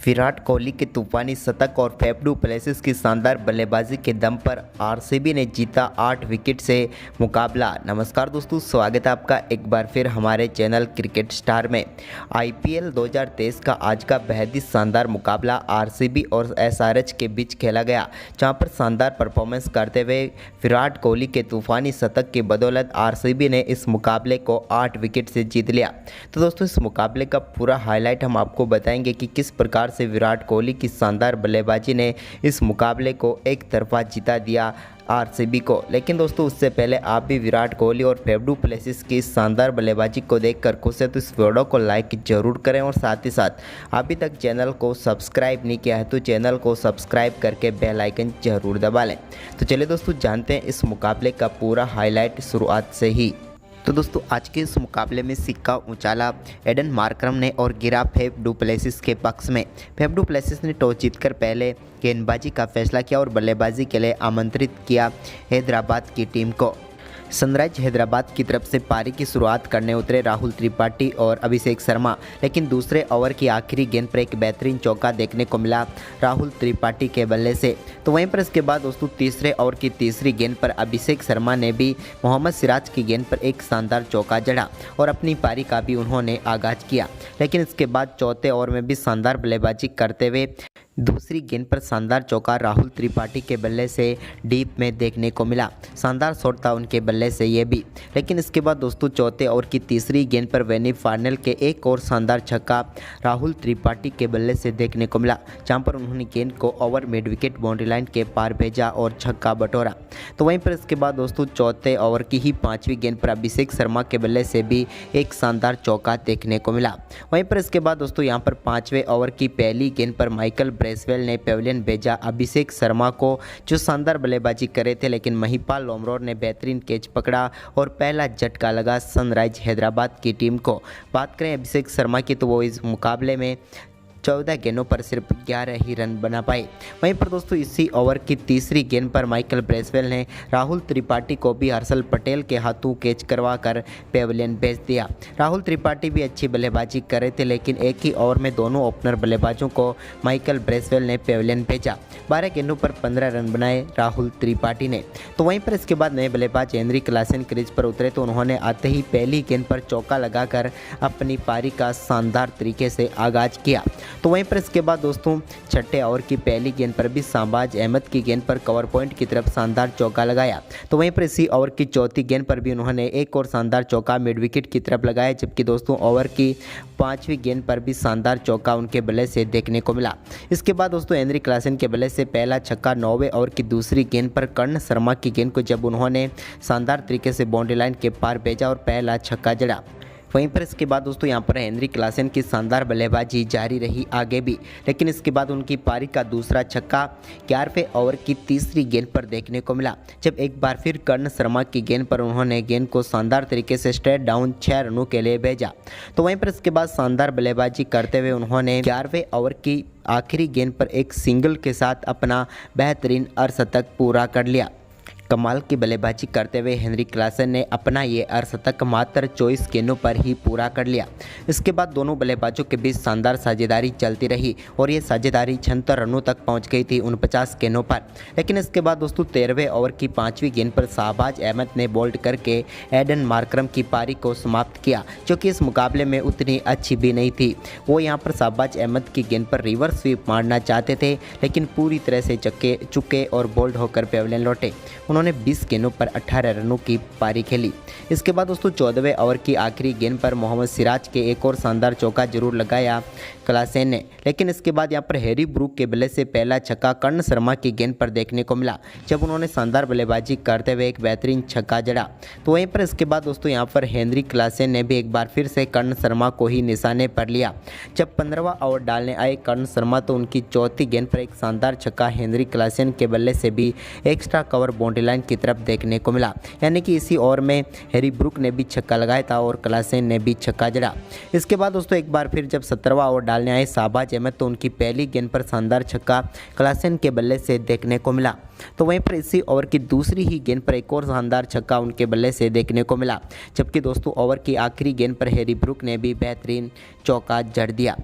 विराट कोहली के तूफानी शतक और फेफ डू प्लेसिस की शानदार बल्लेबाजी के दम पर आरसीबी ने जीता 8 विकेट से मुकाबला। नमस्कार दोस्तों, स्वागत है आपका एक बार फिर हमारे चैनल क्रिकेट स्टार में। आईपीएल 2023 का आज का बेहद ही शानदार मुकाबला आरसीबी और एसआरएच के बीच खेला गया, जहां पर शानदार परफॉर्मेंस करते हुए विराट कोहली के तूफानी शतक की बदौलत आरसीबी ने इस मुकाबले को 8 विकेट से जीत लिया। तो दोस्तों, इस मुकाबले का पूरा हाईलाइट हम आपको बताएंगे कि किस प्रकार से विराट कोहली की शानदार बल्लेबाजी ने इस मुकाबले को एक तरफा जिता दिया आरसीबी को। लेकिन दोस्तों, उससे पहले आप भी विराट कोहली और फेफ डू प्लेसिस की शानदार बल्लेबाजी को देखकर खुश है तो इस वीडियो को लाइक जरूर करें और साथ ही साथ अभी तक चैनल को सब्सक्राइब नहीं किया है तो चैनल को सब्सक्राइब करके बेल आइकन जरूर दबा लें। तो चलिए दोस्तों, जानते हैं इस मुकाबले का पूरा हाईलाइट शुरुआत से ही। तो दोस्तों, आज के इस मुकाबले में सिक्का उछाला एडन मार्करम ने और गिरा फेफ डू प्लेसिस के पक्ष में। फेफ डू प्लेसिस ने टॉस जीतकर पहले गेंदबाजी का फैसला किया और बल्लेबाजी के लिए आमंत्रित किया हैदराबाद की टीम को। सनराइज हैदराबाद की तरफ से पारी की शुरुआत करने उतरे राहुल त्रिपाठी और अभिषेक शर्मा, लेकिन दूसरे ओवर की आखिरी गेंद पर एक बेहतरीन चौका देखने को मिला राहुल त्रिपाठी के बल्ले से। तो वहीं पर इसके बाद दोस्तों तीसरे ओवर की तीसरी गेंद पर अभिषेक शर्मा ने भी मोहम्मद सिराज की गेंद पर एक शानदार चौका जड़ा और अपनी पारी का भी उन्होंने आगाज किया। लेकिन इसके बाद चौथे ओवर में भी शानदार बल्लेबाजी करते हुए दूसरी गेंद पर शानदार चौका राहुल त्रिपाठी के बल्ले से डीप में देखने को मिला। शानदार शॉट था उनके बल्ले से ये भी। लेकिन इसके बाद दोस्तों चौथे ओवर की तीसरी गेंद पर वेनी फार्नेल के एक और शानदार छक्का राहुल त्रिपाठी के बल्ले से देखने को मिला, जहां पर उन्होंने गेंद को over mid wicket boundary line के पार भेजा और छक्का बटोरा। तो वहीं पर इसके बाद दोस्तों चौथे ओवर की ही पाँचवीं गेंद पर अभिषेक शर्मा के बल्ले से भी एक शानदार चौका देखने को मिला। वहीं पर इसके बाद दोस्तों यहाँ पर पाँचवें ओवर की पहली गेंद पर माइकल ब्रेसवेल ने पेविलियन भेजा अभिषेक शर्मा को, जो शानदार बल्लेबाजी करे थे, लेकिन महिपाल लोमरोर ने बेहतरीन कैच पकड़ा और पहला झटका लगा सनराइज हैदराबाद की टीम को। बात करें अभिषेक शर्मा की तो वो इस मुकाबले में 14 गेंदों पर सिर्फ 11 ही रन बना पाए। वहीं पर दोस्तों इसी ओवर की तीसरी गेंद पर माइकल ब्रेसवेल ने राहुल त्रिपाठी को भी हर्षल पटेल के हाथों कैच करवाकर पेविलियन भेज दिया। राहुल त्रिपाठी भी अच्छी बल्लेबाजी कर रहे थे, लेकिन एक ही ओवर में दोनों ओपनर बल्लेबाजों को माइकल ब्रेसवेल ने पेविलियन भेजा। 12 गेंदों पर 15 रन बनाए राहुल त्रिपाठी ने। तो वहीं पर इसके बाद नए बल्लेबाज हेनरी क्लासन क्रीज पर उतरे तो उन्होंने आते ही पहली गेंद पर चौका लगाकर अपनी पारी का शानदार तरीके से आगाज किया। तो वहीं पर इसके बाद दोस्तों छठे ओवर की पहली गेंद पर भी शाहबाज अहमद की गेंद पर कवर पॉइंट की तरफ शानदार चौका लगाया। तो वहीं पर इसी ओवर की चौथी गेंद पर भी उन्होंने एक और शानदार चौका मिड विकेट की तरफ लगाया, जबकि दोस्तों ओवर की पांचवी गेंद पर भी शानदार चौका उनके बल्ले से देखने को मिला। इसके बाद दोस्तों हेनरी क्लासन के बल्ले से पहला छक्का 9वें ओवर की दूसरी गेंद पर कर्ण शर्मा की गेंद को जब उन्होंने शानदार तरीके से बाउंड्री लाइन के पार भेजा और पहला छक्का जड़ा। वहीं पर इसके बाद दोस्तों यहाँ पर हेनरी क्लासन की शानदार बल्लेबाजी जारी रही आगे भी, लेकिन इसके बाद उनकी पारी का दूसरा छक्का 11वें ओवर की तीसरी गेंद पर देखने को मिला, जब एक बार फिर कर्ण शर्मा की गेंद पर उन्होंने गेंद को शानदार तरीके से स्ट्रेट डाउन 6 रनों के लिए भेजा। तो वहीं पर इसके बाद शानदार बल्लेबाजी करते हुए उन्होंने 11वें ओवर की आखिरी गेंद पर एक सिंगल के साथ अपना बेहतरीन अर्धशतक पूरा कर लिया। कमाल की बल्लेबाजी करते हुए हेनरी क्लासन ने अपना ये अर्धशतक मात्र 24 गेंदों पर ही पूरा कर लिया। इसके बाद दोनों बल्लेबाजों के बीच शानदार साझेदारी चलती रही और ये साझेदारी 76 रनों तक पहुंच गई थी 49 गेंदों पर। लेकिन इसके बाद दोस्तों 13वें ओवर की पाँचवीं गेंद पर शाहबाज अहमद ने बोल्ड करके एडन मार्करम की पारी को समाप्त किया, जो कि इस मुकाबले में उतनी अच्छी भी नहीं थी। वो यहाँ पर शाहबाज अहमद की गेंद पर रिवर्स स्वीप मारना चाहते थे, लेकिन पूरी तरह से चुके और बोल्ड होकर पेविलियन लौटे। उन्होंने 20 गेंदों पर 18 रनों की पारी खेली। इसके बाद दोस्तों 14वें ओवर की आखिरी गेंद पर मोहम्मद सिराज के एक और शानदार चौका जरूर लगाया क्लासन ने, लेकिन इसके बाद यहां पर हैरी ब्रूक के बल्ले से पहला छक्का कर्ण शर्मा की गेंद पर देखने को मिला, जब उन्होंने शानदार बल्लेबाजी करते हुए एक बेहतरीन छक्का जड़ा। तो वहीं पर इसके बाद दोस्तों यहां पर हेनरी क्लासन ने भी एक बार फिर से कर्ण शर्मा को ही निशाने पर लिया। जब 15वां ओवर डालने आए कर्ण शर्मा तो उनकी चौथी गेंद पर एक शानदार छक्का हेनरी क्लासन के बल्ले से भी एक्स्ट्रा कवर बाउंड्री लाइन की तरफ देखने को मिला, यानी कि इसी ओवर में हैरी ब्रूक ने भी छक्का लगाया था और क्लासन ने भी छक्का जड़ा। इसके बाद दोस्तों एक बार फिर जब 17वां ओवर डालने आए शाहबाज अहमद तो उनकी पहली गेंद पर शानदार छक्का क्लासन के बल्ले से देखने को मिला। तो वहीं पर इसी ओवर की दूसरी ही गेंद पर एक और शानदार छक्का उनके बल्ले से देखने को मिला, जबकि दोस्तों ओवर की आखिरी गेंद पर हैरी ब्रूक ने भी बेहतरीन चौका जड़ दिया।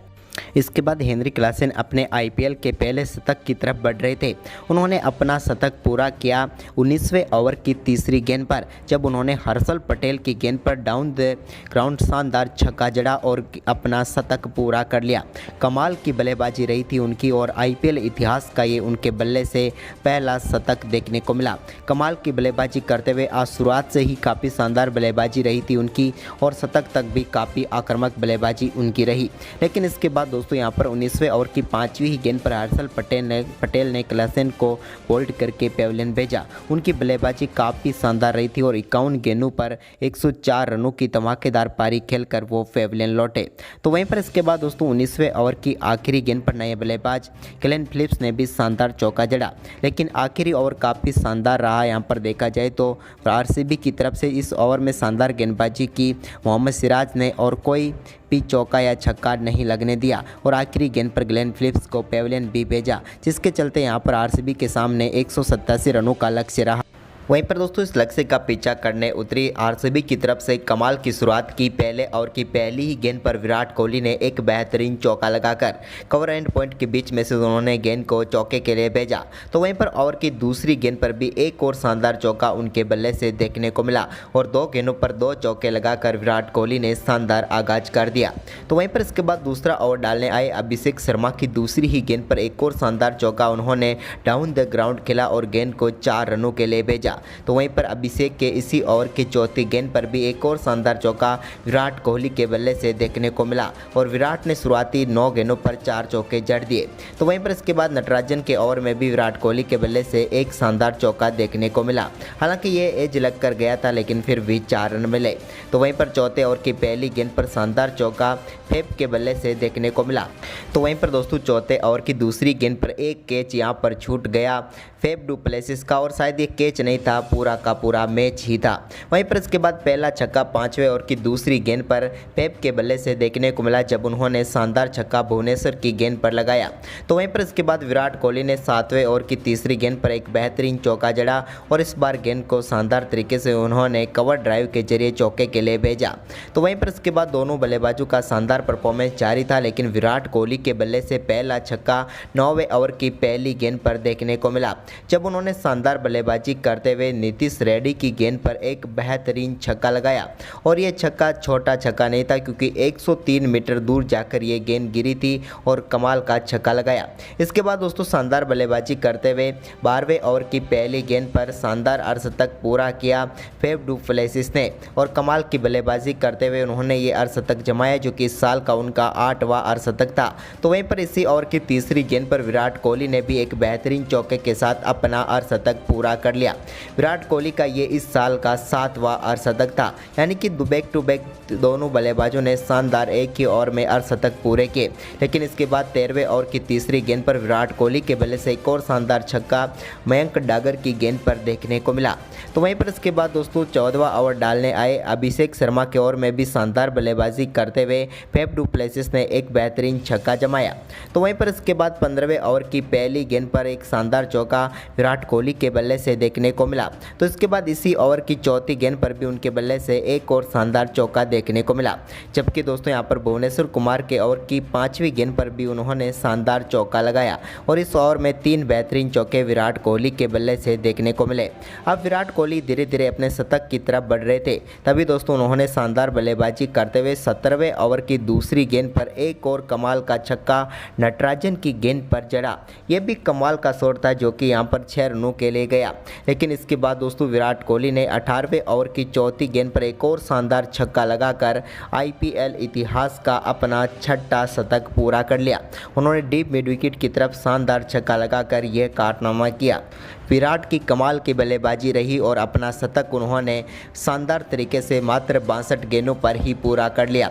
इसके बाद हेनरी क्लासेन अपने आईपीएल के पहले शतक की तरफ बढ़ रहे थे। उन्होंने अपना शतक पूरा किया 19वें ओवर की तीसरी गेंद पर, जब उन्होंने हर्षल पटेल की गेंद पर डाउन द ग्राउंड शानदार छक्का जड़ा और अपना शतक पूरा कर लिया। कमाल की बल्लेबाजी रही थी उनकी और आईपीएल इतिहास का ये उनके बल्ले से पहला शतक देखने को मिला। कमाल की बल्लेबाजी करते हुए आज शुरुआत से ही काफ़ी शानदार बल्लेबाजी रही थी उनकी और शतक तक भी काफ़ी आक्रामक बल्लेबाजी उनकी रही। लेकिन इसके बाद दोस्तों यहाँ पर 19वें ओवर की 5वीं ही गेंद पर हर्षल पटेल ने क्लासेन को बोल्ड करके पेविलियन भेजा। उनकी बल्लेबाजी काफ़ी शानदार रही थी और 51 गेंदों पर 104 रनों की धमाकेदार पारी खेलकर वो पेविलियन लौटे। तो वहीं पर इसके बाद दोस्तों 19वें ओवर की आखिरी गेंद पर नए बल्लेबाज ग्लेन फिलिप्स ने भी शानदार चौका जड़ा। लेकिन आखिरी ओवर काफ़ी शानदार रहा। यहाँ पर देखा जाए तो आरसीबी की तरफ से इस ओवर में शानदार गेंदबाजी की मोहम्मद सिराज ने और कोई भी चौका या छक्का नहीं लगने दिया और आखिरी गेंद पर ग्लेन फिलिप्स को पेविलियन भी भेजा, जिसके चलते यहां पर आरसीबी के सामने 187 रनों का लक्ष्य रहा। वहीं पर दोस्तों इस लक्ष्य का पीछा करने उतरी आरसीबी की तरफ से कमाल की शुरुआत की। पहले ओवर की पहली ही गेंद पर विराट कोहली ने एक बेहतरीन चौका लगाकर कवर एंड पॉइंट के बीच में से उन्होंने गेंद को चौके के लिए भेजा। तो वहीं पर ओवर की दूसरी गेंद पर भी एक और शानदार चौका उनके बल्ले से देखने को मिला और 2 गेंदों पर 2 चौके लगाकर विराट कोहली ने शानदार आगाज कर दिया। तो वहीं पर इसके बाद दूसरा ओवर डालने आए अभिषेक शर्मा की दूसरी ही गेंद पर एक और शानदार चौका उन्होंने डाउन द ग्राउंड खेला और गेंद को 4 रनों के लिए भेजा। तो वहीं पर अभिषेक के इसी ओवर की चौथी गेंद पर भी एक और शानदार चौका विराट कोहली के बल्ले से देखने को मिला और विराट ने शुरुआती 9 गेंदों पर 4 चौके जड़ दिए। तो वहीं पर इसके बाद नटराजन के ओवर में भी विराट कोहली के बल्ले से एक शानदार चौका देखने को मिला। हालांकि ये एज लग कर गया था लेकिन फिर भी 4 रन मिले। तो वहीं पर चौथे ओवर की पहली गेंद पर शानदार चौका फेब के बल्ले से देखने को मिला। तो वहीं पर दोस्तों चौथे ओवर की दूसरी गेंद पर एक कैच यहाँ पर छूट गया फेब डू प्लेसिस का और शायद ये कैच नहीं था, पूरा का पूरा मैच ही था। वहीं पर इसके बाद पहला छक्का 5वें ओवर की दूसरी गेंद पर फेब के बल्ले से देखने को मिला जब उन्होंने शानदार छक्का भुवनेश्वर की गेंद पर लगाया। तो वहीं पर इसके बाद विराट कोहली ने 7वें ओवर की तीसरी गेंद पर एक बेहतरीन चौका जड़ा और इस बार गेंद को शानदार तरीके से उन्होंने कवर ड्राइव के जरिए चौके के लिए भेजा। तो वहीं पर इसके बाद दोनों बल्लेबाजों का शानदार परफॉर्मेंस जारी था लेकिन विराट कोहली के बल्ले से पहला छक्का 9वें ओवर की पहली गेंद पर देखने को मिला जब उन्होंने शानदार बल्लेबाजी करते हुए नीतीश रेड्डी की गेंद पर एक बेहतरीन छक्का लगाया और ये छक्का छोटा छक्का नहीं था क्योंकि 103 मीटर दूर जाकर ये गेंद गिरी थी और कमाल का छक्का लगाया। इसके बाद दोस्तों शानदार बल्लेबाजी करते हुए 12वें ओवर की पहली गेंद पर शानदार अर्धशतक पूरा किया फेब डू प्लेसिस ने और कमाल की बल्लेबाजी करते हुए उन्होंने ये अर्धशतक जमाया जो कि इस साल का उनका 8वां अर्धशतक था। तो वहीं पर इसी ओवर की तीसरी गेंद पर विराट कोहली ने भी एक बेहतरीन चौके के साथ अपना अर्धशतक पूरा कर लिया। विराट कोहली का ये इस साल का 7वां अर्धशतक था, यानी कि बैक टू बैक दोनों बल्लेबाजों ने शानदार एक ही ओवर में अर्धशतक पूरे किए। लेकिन इसके बाद 13वें ओवर की तीसरी गेंद पर विराट कोहली के बल्ले से एक और शानदार छक्का मयंक डागर की गेंद पर देखने को मिला। तो वहीं पर इसके बाद दोस्तों 14वां ओवर डालने आए अभिषेक शर्मा के ओवर में भी शानदार बल्लेबाजी करते हुए फेब डू प्लेसिस ने एक बेहतरीन छक्का जमाया। तो वहीं पर इसके बाद 15वें ओवर की पहली गेंद पर एक शानदार चौका विराट कोहली के बल्ले से देखने को मिला। तो इसके बाद इसी ओवर की चौथी गेंद पर भी उनके बल्ले से एक और शानदार चौका देखने को मिला। जबकि दोस्तों यहाँ पर भुवनेश्वर कुमार के ओवर की 5वीं गेंद पर भी उन्होंने शानदार चौका लगाया और इस ओवर में 3 बेहतरीन चौके विराट कोहली के बल्ले से देखने को मिले। अब विराट कोहली धीरे धीरे अपने शतक की तरफ बढ़ रहे थे, तभी दोस्तों उन्होंने शानदार बल्लेबाजी करते हुए 17वें ओवर की दूसरी गेंद पर एक और कमाल का छक्का नटराजन की गेंद पर जड़ा। यह भी कमाल का शॉट था जो कि यहाँ पर 6 रनों के लिए गया। लेकिन इसके बाद दोस्तों विराट कोहली ने 18वें ओवर की चौथी गेंद पर एक और शानदार छक्का लगाकर आईपीएल इतिहास का अपना 6ठा शतक पूरा कर लिया। उन्होंने डीप मिड विकेट की तरफ शानदार छक्का लगाकर यह कारनामा किया। विराट की कमाल की बल्लेबाजी रही और अपना शतक उन्होंने शानदार तरीके से मात्र 62 गेंदों पर ही पूरा कर लिया।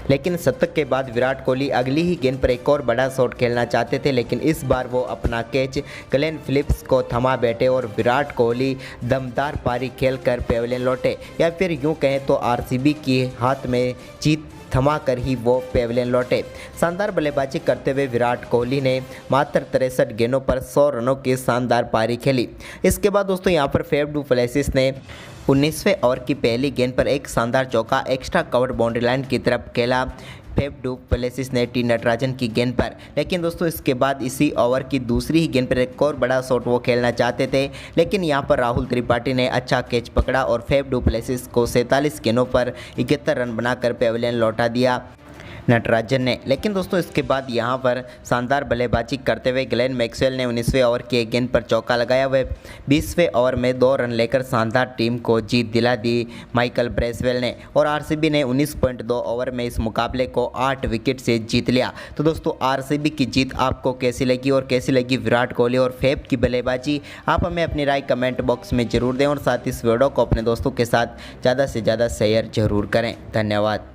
लेकिन शतक के बाद विराट कोहली अगली ही गेंद पर एक और बड़ा शॉट खेलना चाहते थे, लेकिन इस बार वो अपना कैच ग्लेन फिलिप्स को थमा बैठे और विराट कोहली दमदार पारी खेलकर पेविलियन लौटे, या फिर यूं कहें तो आरसीबी के हाथ में जीत थमा कर ही वो पेविलियन लौटे। शानदार बल्लेबाजी करते हुए विराट कोहली ने मात्र 63 गेंदों पर 100 रनों की शानदार पारी खेली। इसके बाद दोस्तों यहाँ पर फेब डू प्लेसिस ने 19वें ओवर की पहली गेंद पर एक शानदार चौका एक्स्ट्रा कवर्ड बाउंड्री लाइन की तरफ खेला। फेफ डू प्लेसिस ने टी नटराजन की गेंद पर, लेकिन दोस्तों इसके बाद इसी ओवर की दूसरी ही गेंद पर एक और बड़ा शॉट वो खेलना चाहते थे, लेकिन यहाँ पर राहुल त्रिपाठी ने अच्छा कैच पकड़ा और फेफ डू प्लेसिस को 47 गेंदों पर 71 रन बनाकर पेविलियन लौटा दिया नटराजन ने। लेकिन दोस्तों इसके बाद यहां पर शानदार बल्लेबाजी करते हुए ग्लेन मैक्सवेल ने 19वें ओवर की एक गेंद पर चौका लगाया। वह 20वें ओवर में 2 रन लेकर शानदार टीम को जीत दिला दी माइकल ब्रेसवेल ने, और आरसीबी ने 19.2 ओवर में इस मुकाबले को 8 विकेट से जीत लिया। तो दोस्तों आरसीबी की जीत आपको कैसी लगी और कैसी लगी विराट कोहली और फेफ की बल्लेबाजी, आप हमें अपनी राय कमेंट बॉक्स में जरूर दें और साथ इस वीडियो को अपने दोस्तों के साथ ज़्यादा से ज़्यादा शेयर जरूर करें। धन्यवाद।